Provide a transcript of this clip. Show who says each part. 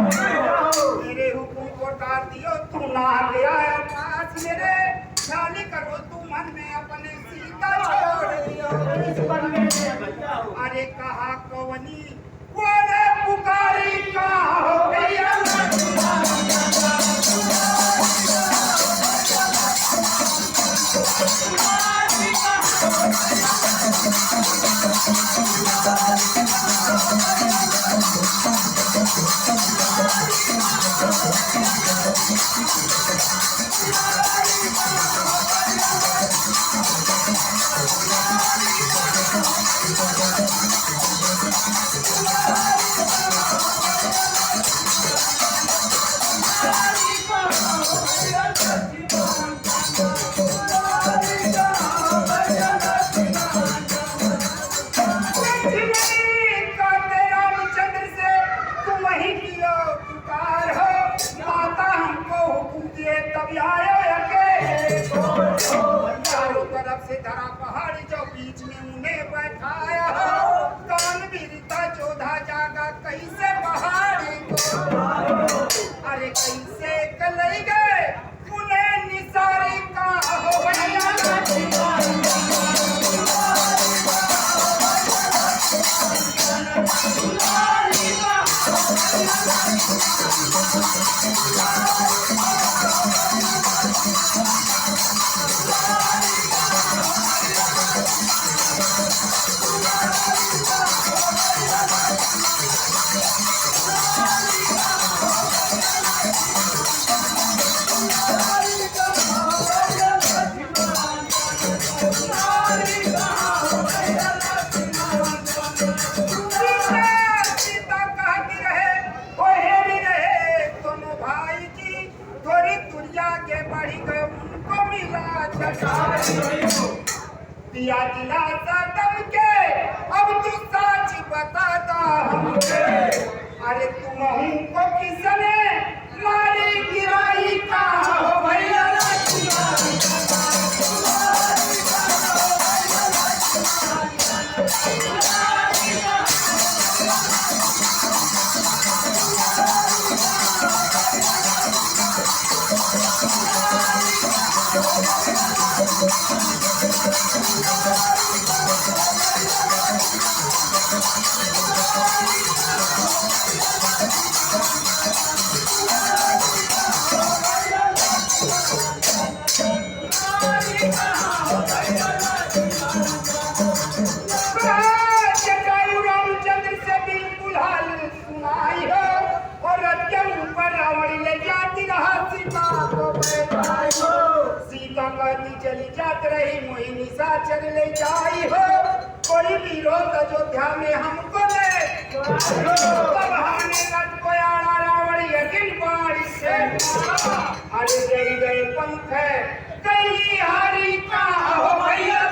Speaker 1: मेरे हुक्म को टाल दियो तू ना गया पास मेरे ख्याल करो तू मन में अपने सीता छोड़ दियो अरे कहा कवनी वो रे पुकारी कहा हो गई धरा पहाड़ी जो बीच में उन्हें बैठाया कान बिरता चौधा जागा कैसे पहाड़ी को अरे कैसे कलई गए उन्हें निसारी का हो दिया दिलासा दम के अब तू सच बताता हमके अरे तुम को किसने मारी गिराई का हो भैया रामचंद्र से बिल्कुल हाल सुनाई हो और रथ के ऊपर रावण ले जाती रहा सीता को बैठाई हो सीता कहती चली जात रही मोहिनी साचर ले जाई हो कोई भी रोज अयोध्या में हमको ले तब हमने रथ को आड़ा रावण यकीन बाड़ी से अरे गई गए पंख है कई हारी का हो भैया